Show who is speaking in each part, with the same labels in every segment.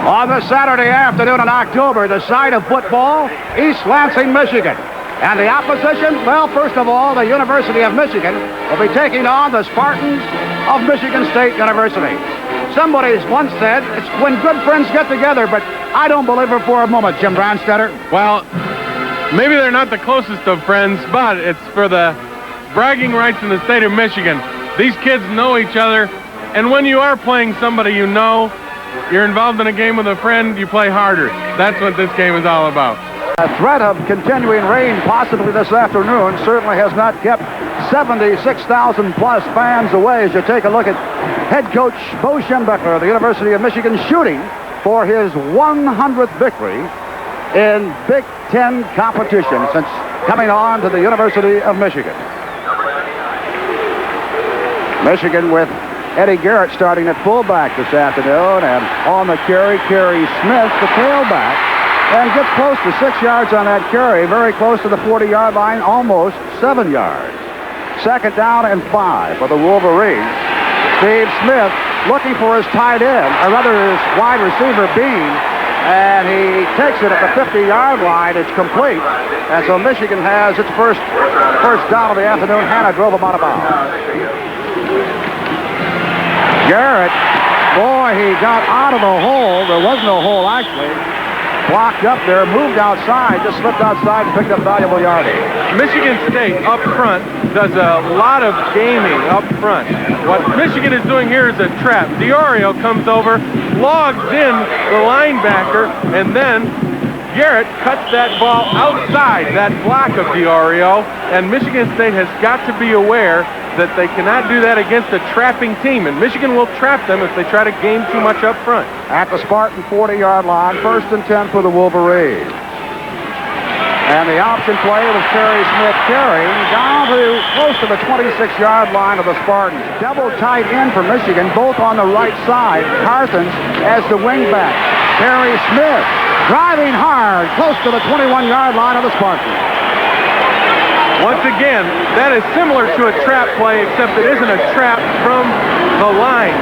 Speaker 1: On the Saturday afternoon in October, the site of football, East Lansing, Michigan. And the opposition, well, first of all, the University of Michigan will be taking on the Spartans of Michigan State University. Somebody once said, it's when good friends get together, but I don't believe it for a moment, Jim Brandstater.
Speaker 2: Well, maybe they're not the closest of friends, but it's for the bragging rights in the state of Michigan. These kids know each other, and when you are playing somebody you know, you're involved in a game with a friend, you play harder. That's what this game is all about.
Speaker 1: A threat of continuing rain possibly this afternoon certainly has not kept 76,000 plus fans away as you take a look at head coach Bo Schembechler of the University of Michigan shooting for his 100th victory in Big Ten competition since coming on to the University of Michigan. Michigan with Eddie Garrett starting at fullback this afternoon, and on the carry, Kerry Smith, the tailback, and gets close to 6 yards on that carry, very close to the 40-yard line, almost 7 yards. Second down and 5 for the Wolverines. Steve Smith looking for his tight end, or rather his wide receiver, Bean, and he takes it at the 50-yard line. It's complete, and so Michigan has its first down of the afternoon. Hannah drove him out of bounds. Garrett, boy, he got out of the hole. There was no hole, actually. Blocked up there, moved outside, just slipped outside and picked up valuable yardage.
Speaker 2: Michigan State up front does a lot of gaming up front. What Michigan is doing here is a trap. Diorio comes over, logs in the linebacker, and then Garrett cuts that ball outside that block of Diorio, and Michigan State has got to be aware that they cannot do that against a trapping team, and Michigan will trap them if they try to game too much up front.
Speaker 1: At the Spartan 40-yard line, 1st and 10 for the Wolverines. And the option play with Kerry Smith carrying down to close to the 26-yard line of the Spartans. Double tight end for Michigan, both on the right side. Carthens as the wingback. Kerry Smith driving hard, close to the 21-yard line of the Spartans.
Speaker 2: Once again, that is similar to a trap play, except it isn't a trap from the line.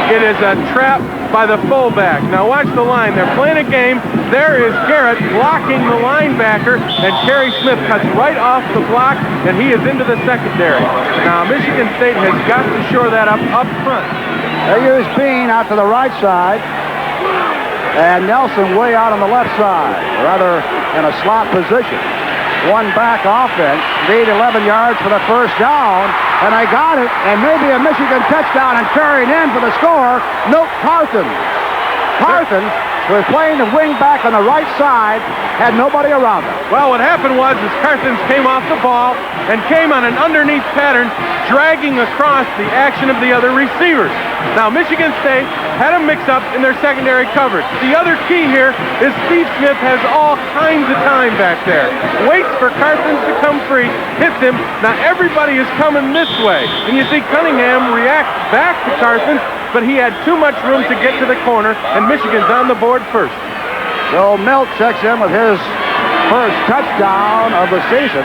Speaker 2: It is a trap by the fullback. Now watch the line. They're playing a game. There is Garrett blocking the linebacker, and Kerry Smith cuts right off the block, and he is into the secondary. Now Michigan State has got to shore that up front.
Speaker 1: They use Bean out to the right side, and Nelson way out on the left side, rather in a slot position. One back offense, need 11 yards for the first down, and they got it, and maybe a Michigan touchdown and carrying in for the score. Note Carthens. Carthens was playing the wing back on the right side, had nobody around him.
Speaker 2: Well, what happened was Carthens came off the ball and came on an underneath pattern, dragging across the action of the other receivers. Now, Michigan State had a mix-up in their secondary coverage. The other key here is Steve Smith has all kinds of time back there. Waits for Carthens to come free, hits him. Now, everybody is coming this way. And you see Cunningham react back to Carthens, but he had too much room to get to the corner, and Michigan's on the board first.
Speaker 1: So Milt checks in with his first touchdown of the season.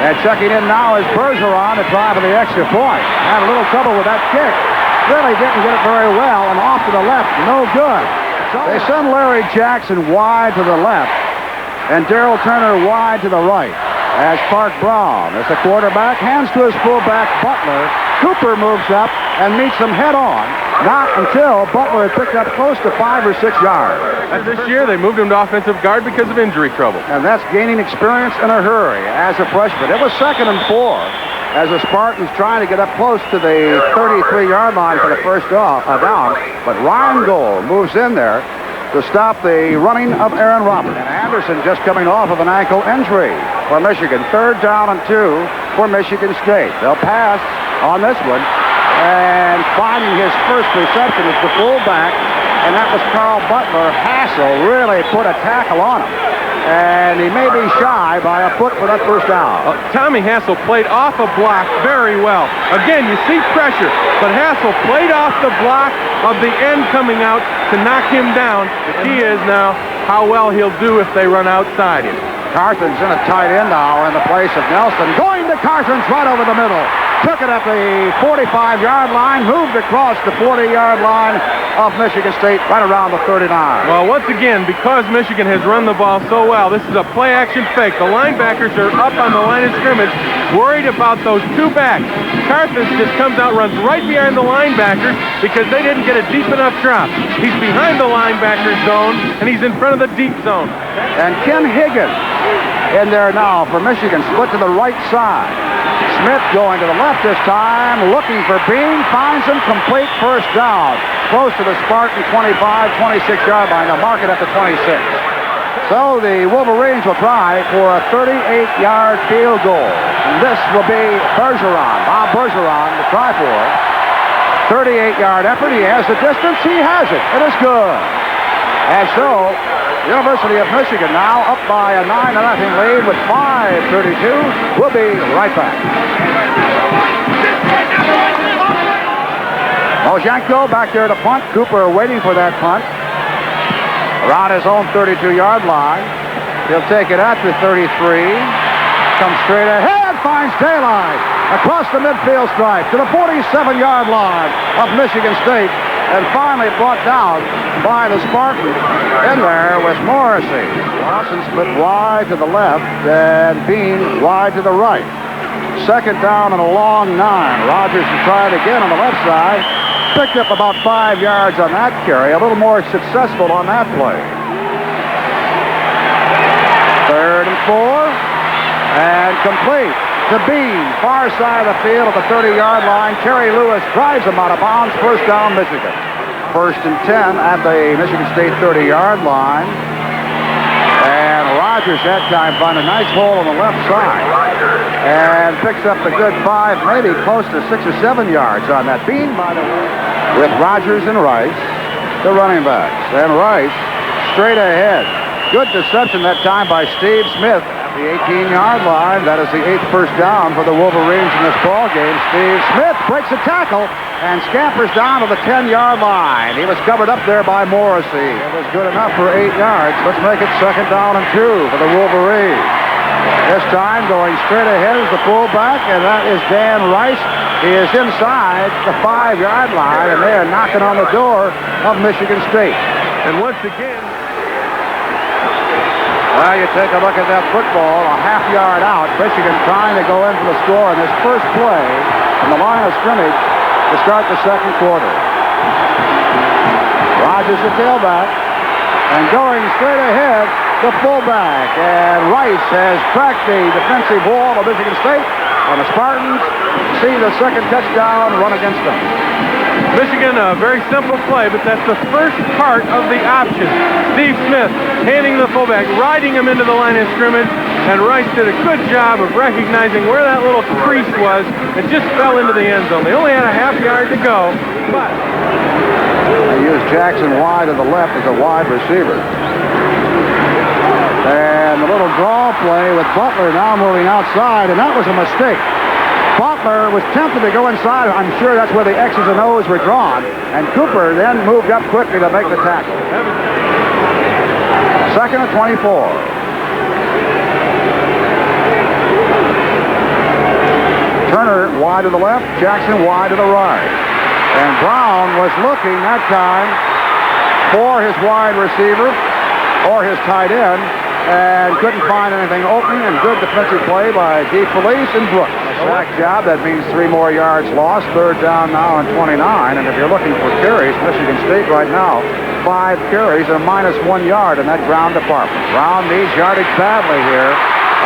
Speaker 1: And checking in now is Bergeron to drive the extra point. Had a little trouble with that kick. Really didn't get it very well, and off to the left, no good. So they send Larry Jackson wide to the left, and Darrell Turner wide to the right. As Clark Brown, as the quarterback, hands to his fullback Butler. Cooper moves up and meets him head on. Not until Butler had picked up close to 5 or 6 yards.
Speaker 2: And this year they moved him to offensive guard because of injury trouble.
Speaker 1: And that's gaining experience in a hurry as a freshman. It was 2nd and 4 as the Spartans trying to get up close to the 33-yard line for the first down. But Ryan Gold moves in there to stop the running of Aaron Roberts. And Anderson just coming off of an ankle injury for Michigan. 3rd down and 2 for Michigan State. They'll pass on this one, and finding his first reception is the fullback, and that was Carl Butler. Hassel really put a tackle on him, and he may be shy by a foot for that first down.
Speaker 2: Tommy Hassel played off a block very well. Again, you see pressure, but Hassel played off the block of the end coming out to knock him down. The key is now how well he'll do if they run outside him.
Speaker 1: Carthens in a tight end now in the place of Nelson. Going to Carthens right over the middle. took it at the 45-yard line, moved across the 40-yard line of Michigan State right around the 39.
Speaker 2: Well, once again, because Michigan has run the ball so well, this is a play-action fake. The linebackers are up on the line of scrimmage, worried about those two backs. Carthage just comes out, runs right behind the linebackers because they didn't get a deep enough drop. He's behind the linebacker zone, and he's in front of the deep zone.
Speaker 1: And Ken Higgins in there now for Michigan, split to the right side. Smith going to the left this time, looking for Bean, finds him, complete, first down. Close to the Spartan 25, 26-yard line. They'll mark it at the 26. So the Wolverines will try for a 38-yard field goal. And this will be Bergeron, Bob Bergeron, to try for it. 38-yard effort. He has the distance. He has it. It is good. And so, University of Michigan now up by a 9-0 lead with 5:32. We'll be right back. Moshenko back there to punt. Cooper waiting for that punt. Around his own 32-yard line. He'll take it at the 33. Comes straight ahead, finds daylight across the midfield stripe to the 47-yard line of Michigan State. And finally brought down by the Spartans. In there was Morrissey. Lawson split wide to the left and Bean wide to the right. Second down and a long 9. Rogers to try it again on the left side. Picked up about 5 yards on that carry. A little more successful on that play. 3rd and 4. And complete to Bean. Far side of the field at the 30-yard line. Terry Lewis drives him out of bounds. First down, Michigan. 1st and 10 at the Michigan State 30-yard line. And Rogers that time found a nice hole on the left side. And picks up a good 5, maybe close to 6 or 7 yards on that. Bean, by the way, with Rogers and Rice, the running backs. And Rice straight ahead. Good deception that time by Steve Smith. The 18-yard line. That is the 8th first down for the Wolverines in this ball game. Steve Smith breaks a tackle and scampers down to the 10-yard line. He was covered up there by Morrissey. It was good enough for 8 yards. Let's make it 2nd down and 2 for the Wolverines. This time going straight ahead is the fullback, and that is Dan Rice. He is inside the 5-yard line, and they are knocking on the door of Michigan State.
Speaker 2: And once again,
Speaker 1: well, you take a look at that football, a half yard out. Michigan trying to go in for the score in this first play from the line of scrimmage to start the second quarter. Rogers the tailback, and going straight ahead, the fullback. And Rice has cracked the defensive wall of Michigan State, and the Spartans see the second touchdown run against them.
Speaker 2: Michigan, a very simple play, but that's the first part of the option. Steve Smith handing the fullback, riding him into the line of scrimmage, and Rice did a good job of recognizing where that little crease was and just fell into the end zone. They only had a half yard to go, but
Speaker 1: they used Jackson wide to the left as a wide receiver. And the little draw play with Butler now moving outside, and that was a mistake. Butler was tempted to go inside. I'm sure that's where the X's and O's were drawn. And Cooper then moved up quickly to make the tackle. 2nd and 24. Turner wide to the left, Jackson wide to the right. And Brown was looking that time for his wide receiver or his tight end and couldn't find anything open, and good defensive play by DeFelice and Brooks. Sack job, that means 3 more yards lost. 3rd down now and 29. And if you're looking for carries, Michigan State right now, 5 carries and -1 yard in that ground department. Brown needs yardage badly here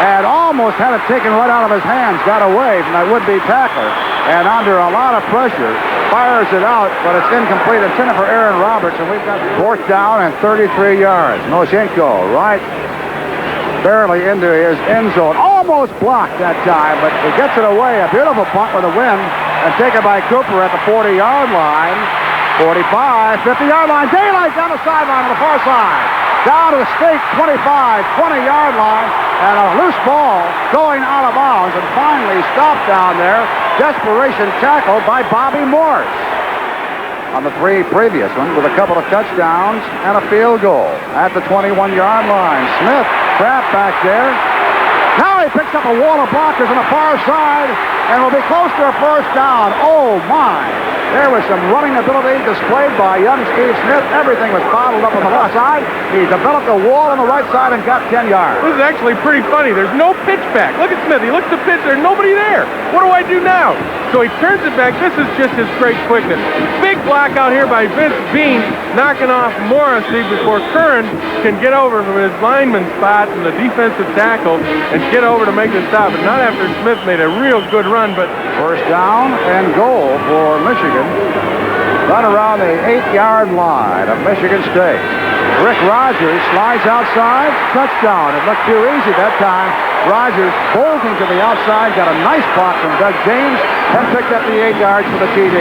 Speaker 1: and almost had it taken right out of his hands. Got away from that would-be tackler and under a lot of pressure fires it out, but it's incomplete. Intended for Aaron Roberts, and we've got 4th down and 33 yards. Moshenko right barely into his end zone. Almost blocked that time, but he gets it away. A beautiful punt with a wind and taken by Cooper at the 40-yard line. 45, 50-yard line. Daylight down the sideline on the far side. Down to the State 25, 20-yard line. And a loose ball going out of bounds and finally stopped down there. Desperation tackle by Bobby Morris on the 3 previous ones with a couple of touchdowns and a field goal at the 21-yard line. Smith trapped back there. Now he State picks up a wall of blockers on the far side and will be close to a first down. Oh, my. There was some running ability displayed by young Steve Smith. Everything was bottled up on the left side. He developed a wall on the right side and got 10 yards.
Speaker 2: This is actually pretty funny. There's no pitch back. Look at Smith. He looks to pitch. There's nobody there. What do I do now? So he turns it back. This is just his great quickness. Big block out here by Vince Bean, knocking off Morrissey before Curran can get over from his lineman spot and the defensive tackle and get over to make the stop. But not after Smith made a real good run, but
Speaker 1: first down and goal for Michigan. Right around the 8-yard line of Michigan State. Rick Rogers slides outside. Touchdown. It looked too easy that time. Rogers bolting to the outside. Got a nice block from Doug James and picked up the 8 yards for the TD.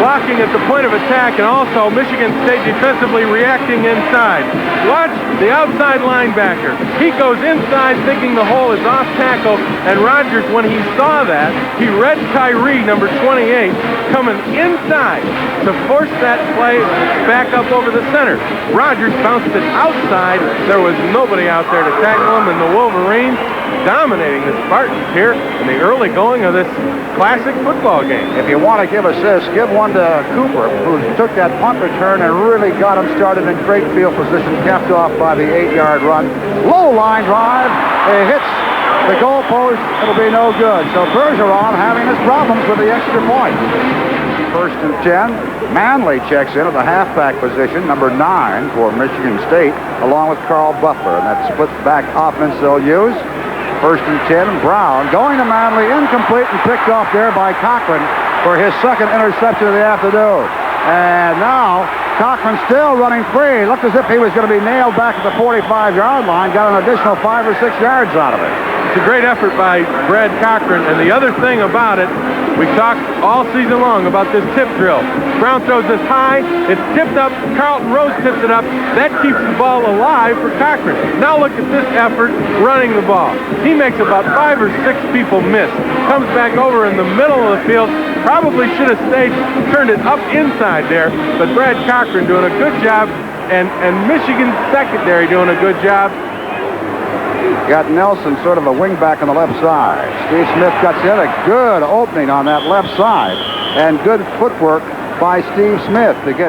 Speaker 2: Blocking at the point of attack, and also Michigan State defensively reacting inside. Watch the outside linebacker. He goes inside thinking the hole is off tackle, and Rogers, when he saw that, he read Tyree, number 28, coming inside to force that play back up over the center. Rogers bounced it outside. There was nobody out there to tackle him, and the Wolverines dominating the Spartans here in the early going of this classic football game.
Speaker 1: If you want to give assists, give one to Cooper, who took that punt return and really got him started in great field position, capped off by the 8-yard run. Low line drive. It hits the goalpost. It'll be no good. So Bergeron having his problems with the extra point. First and 10. Manley checks in at the halfback position, number 9 for Michigan State, along with Carl Butler. And that split back offense they'll use. First and 10, Brown going to Manley, incomplete and picked off there by Cochran for his second interception of the afternoon. And now Cochran still running free. Looked as if he was going to be nailed back at the 45-yard line. Got an additional 5 or 6 yards out of it.
Speaker 2: It's a great effort by Brad Cochran. And the other thing about it, we talked all season long about this tip drill. Brown throws this high. It's tipped up. Carlton Rose tips it up. That keeps the ball alive for Cochran. Now look at this effort running the ball. He makes about 5 or 6 people miss. Comes back over in the middle of the field. Probably should have stayed, turned it up inside there. But Brad Cochran doing a good job. And Michigan's secondary doing a good job.
Speaker 1: Got Nelson sort of a wingback on the left side. Steve Smith cuts in a good opening on that left side. And good footwork by Steve Smith to get.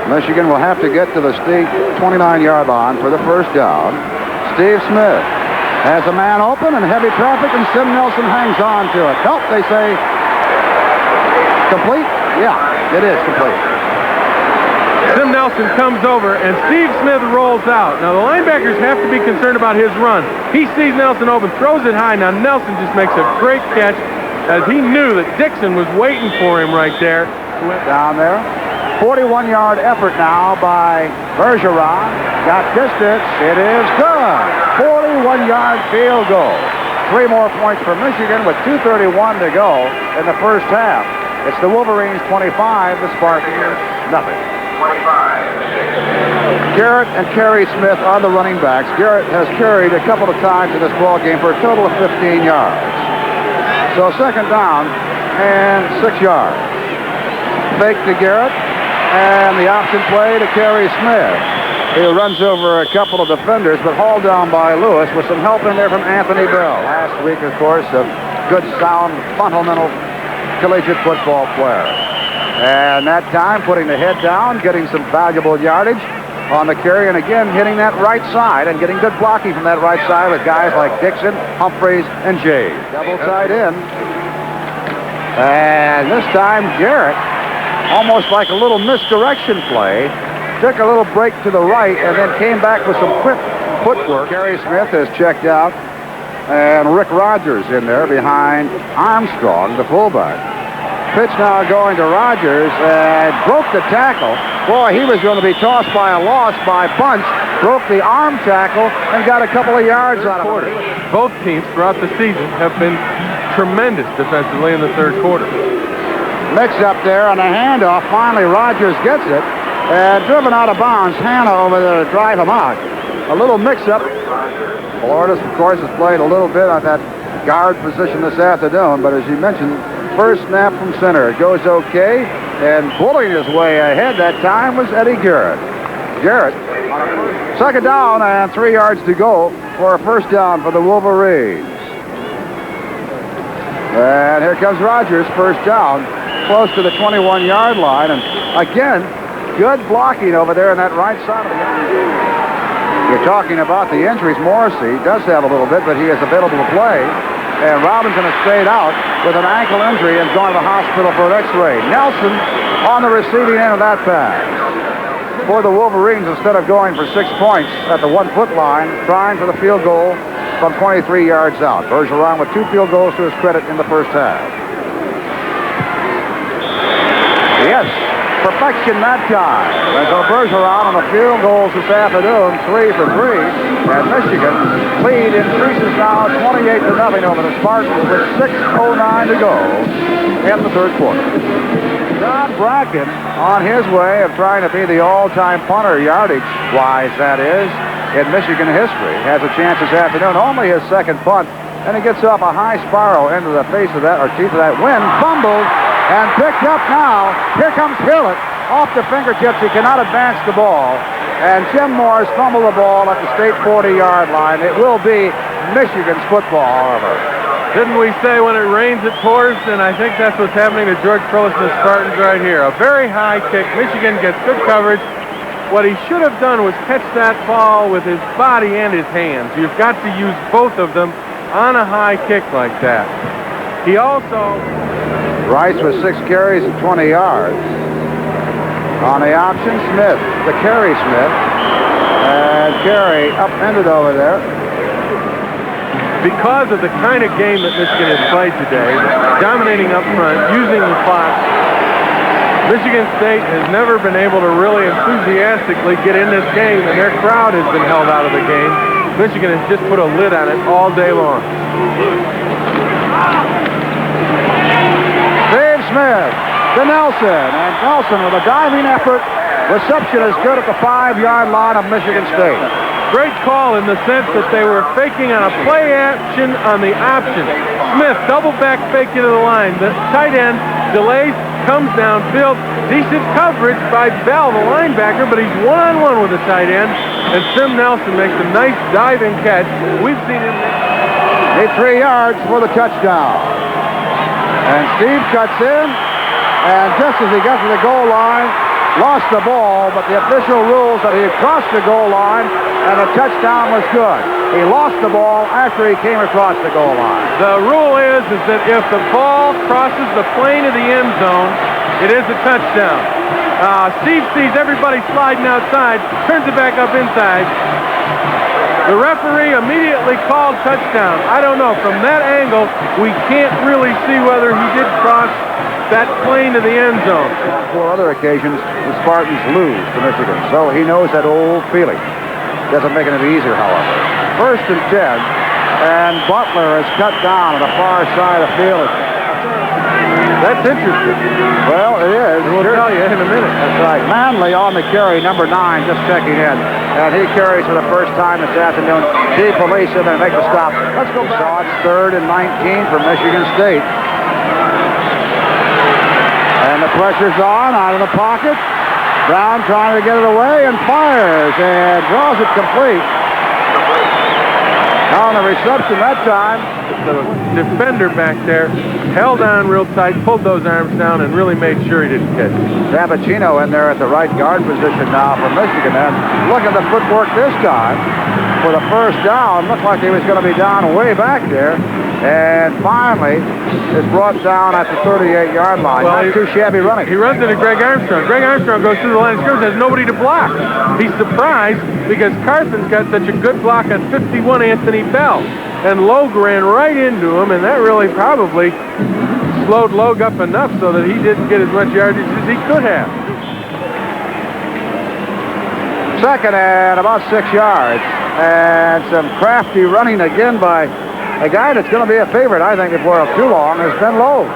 Speaker 1: Michigan will have to get to the state 29-yard line for the first down. Steve Smith has a man open and heavy traffic, and Sim Nelson hangs on to it. Nope, they say complete. Yeah, it is complete.
Speaker 2: Sim Nelson comes over, and Steve Smith rolls out. Now, the linebackers have to be concerned about his run. He sees Nelson open, throws it high. Now, Nelson just makes a great catch, as he knew that Dixon was waiting for him right there.
Speaker 1: Down there. 41-yard effort now by Bergeron. Got distance. It is good. 41-yard field goal. 3 more points for Michigan with 2:31 to go in the first half. It's the Wolverines 25, the Spartans nothing. Garrett and Kerry Smith are the running backs. Garrett has carried a couple of times in this ball game for a total of 15 yards. So second down and 6 yards. Fake to Garrett and the option play to Kerry Smith. He runs over a couple of defenders, but hauled down by Lewis with some help in there from Anthony Bell. Last week, of course, a good, sound, fundamental collegiate football player. And that time, putting the head down, getting some valuable yardage on the carry, and again, hitting that right side and getting good blocking from that right side with guys like Dixon, Humphreys, and Jay. Double tight end. And this time, Garrett, almost like a little misdirection play, took a little break to the right and then came back with some quick footwork. Kerry Smith has checked out, and Rick Rogers in there behind Armstrong, the fullback. Pitch now going to Rogers, and broke the tackle. Boy, he was going to be tossed by a loss by Bunch. Broke the arm tackle and got a couple of yards out of it.
Speaker 2: Both teams throughout the season have been tremendous defensively in the third quarter.
Speaker 1: Mix up there on a handoff. Finally, Rogers gets it. And driven out of bounds. Hanna over there to drive him out. A little mix-up. Florida, of course, has played a little bit on that guard position this afternoon. But as you mentioned, first snap from center. It goes okay. And pulling his way ahead that time was Eddie Garrett. Garrett, second down and 3 yards to go for a first down for the Wolverines. And here comes Rogers, first down, close to the 21-yard line. And again, good blocking over there on that right side of the You're talking about the injuries. Morrissey does have a little bit, but he is available to play. And Robinson has stayed out with an ankle injury and gone to the hospital for an x-ray. Nelson on the receiving end of that pass. For the Wolverines, instead of going for 6 points at the 1-foot line, trying for the field goal from 23 yards out. Bergeron with 2 field goals to his credit in the first half. Yes, perfection that time. And so Bergeron on the field goals this afternoon, 3 for 3. And Michigan lead increases now 28-0 over the Spartans with 6:09 to go in the third quarter. John Bracken on his way of trying to be the all-time punter yardage-wise, that is, in Michigan history. Has a chance this afternoon, only his second punt, and he gets off a high spiral into the face of that, or teeth of that wind, fumbled, and picked up now. Here comes Hillett off the fingertips. He cannot advance the ball. And Jim Morris fumbled the ball at the state 40-yard line. It will be Michigan's football, however.
Speaker 2: Didn't we say when it rains it pours? And I think that's what's happening to George Perlis and the Spartans right here. A very high kick. Michigan gets good coverage. What he should have done was catch that ball with his body and his hands. You've got to use both of them on a high kick like that. He also...
Speaker 1: Rice with 6 carries and 20 yards. On the option, Smith, the carry Smith. And Carey upended over there.
Speaker 2: Because of the kind of game that Michigan has played today, dominating up front, using the clock, Michigan State has never been able to really enthusiastically get in this game, and their crowd has been held out of the game. Michigan has just put a lid on it all day long.
Speaker 1: Dave Smith to Nelson, and Nelson with a diving effort. Reception is good at the 5-yard line of Michigan State.
Speaker 2: Great call in the sense that they were faking on a play action on the option. Smith double back fake into the line. The tight end delays, comes downfield. Decent coverage by Bell, the linebacker, but he's one-on-one with the tight end. And Sim Nelson makes a nice diving catch. We've seen him.
Speaker 1: Need 3 yards for the touchdown. And Steve cuts in, and just as he got to the goal line, lost the ball, but the official rules that he had crossed the goal line and the touchdown was good. He lost the ball after he came across the goal line.
Speaker 2: The rule is that if the ball crosses the plane of the end zone, it is a touchdown. Steve sees everybody sliding outside, turns it back up inside. The referee immediately called touchdown. I don't know. From that angle, we can't really see whether he did cross that plane to the end zone.
Speaker 1: On 4 other occasions, the Spartans lose to Michigan, so he knows that old feeling. Doesn't make it any easier, however. 1st and 10, and Butler is cut down on the far side of the field.
Speaker 2: That's interesting.
Speaker 1: Well, it is.
Speaker 2: We'll tell you in a minute.
Speaker 1: That's right. Manley on the carry, number 9, just checking in. And he carries for the first time this afternoon. Police him and make the stop. Let's go back. So it's 3rd and 19 for Michigan State. And the pressure's on, out of the pocket. Brown trying to get it away and fires and draws it complete. On the reception that time.
Speaker 2: The defender back there held on real tight, pulled those arms down, and really made sure he didn't catch it.
Speaker 1: Sabatino in there at the right guard position now for Michigan. And look at the footwork this time for the first down. Looked like he was going to be down way back there. And finally, is brought down at the 38-yard line. Well, not too shabby running.
Speaker 2: He runs into Greg Armstrong. Greg Armstrong goes through the line of scrimmage, has nobody to block. He's surprised because Carson's got such a good block on 51 Anthony Bell. And Logue ran right into him, and that really probably slowed Logue up enough so that he didn't get as much yardage as he could have.
Speaker 1: 2nd and about 6 yards. And some crafty running again by a guy that's going to be a favorite, I think, before too long, has been Logue.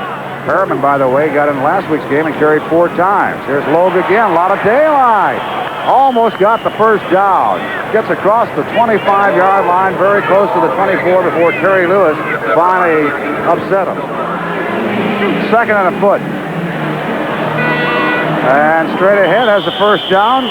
Speaker 1: Perriman, by the way, got in last week's game and carried 4 times. Here's Logue again. A lot of daylight. Almost got the first down. Gets across the 25-yard line, very close to the 24 before Terry Lewis finally upset him. 2nd and a foot. And straight ahead has the first down.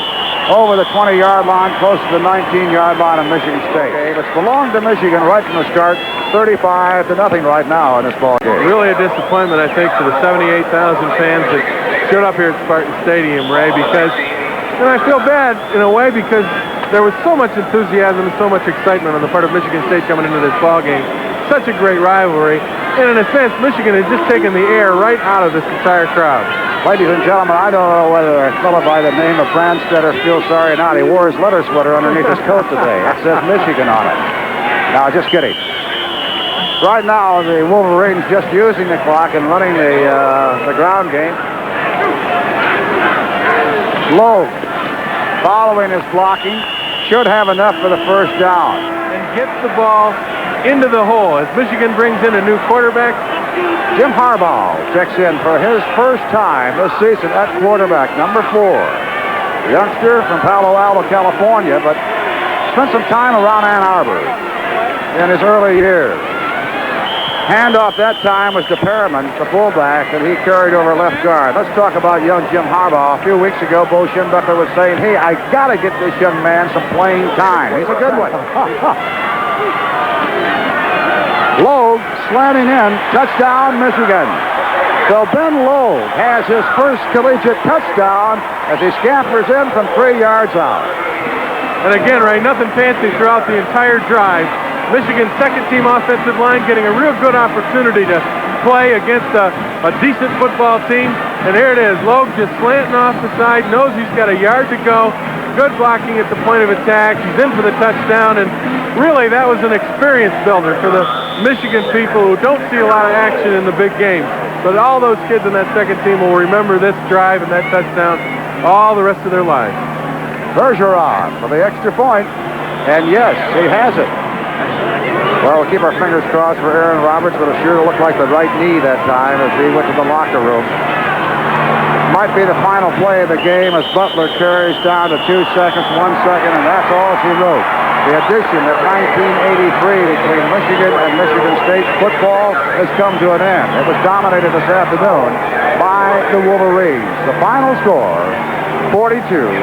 Speaker 1: over the 20-yard line, close to the 19-yard line of Michigan State. It's belonged to Michigan right from the start, 35-0 right now in this ball game.
Speaker 2: Really a disappointment, I think, to the 78,000 fans that showed up here at Spartan Stadium, Ray, because, and I feel bad in a way because there was so much enthusiasm and so much excitement on the part of Michigan State coming into this ball game. Such a great rivalry. And in a sense, Michigan has just taken the air right out of this entire crowd.
Speaker 1: Ladies and gentlemen, I don't know whether a fellow by the name of Brandstater feels sorry or not. He wore his letter sweater underneath his coat today. It says Michigan on it. No, just kidding. Right now, the Wolverines just using the clock and running the ground game. Lowe, following his blocking, should have enough for the first down.
Speaker 2: And gets the ball into the hole as Michigan brings in a new quarterback.
Speaker 1: Jim Harbaugh checks in for his first time this season at quarterback, number 4. A youngster from Palo Alto, California, but spent some time around Ann Arbor in his early years. Handoff that time was to Perriman, the fullback, and he carried over left guard. Let's talk about young Jim Harbaugh. A few weeks ago, Bo Schembechler was saying, hey, I got to get this young man some playing time. He's a good one. Logue slanting in, touchdown, Michigan. So Ben Logue has his first collegiate touchdown as he scampers in from 3 yards out.
Speaker 2: And again, Ray, nothing fancy throughout the entire drive. Michigan's second-team offensive line getting a real good opportunity to play against a decent football team. And here it is. Logue just slanting off the side, knows he's got a yard to go. Good blocking at the point of attack. He's in for the touchdown. And really, that was an experience builder for the Michigan people who don't see a lot of action in the big games. But all those kids in that second team will remember this drive and that touchdown all the rest of their lives. Bergeron for the extra point. And yes, he has it. Well, we'll keep our fingers crossed for Aaron Roberts, but it sure looked like the right knee that time as he went to the locker room. Might be the final play of the game as Butler carries down to 2 seconds, 1 second, and that's all she wrote. The addition of 1983 between Michigan and Michigan State football has come to an end. It was dominated this afternoon by the Wolverines. The final score, 42-0.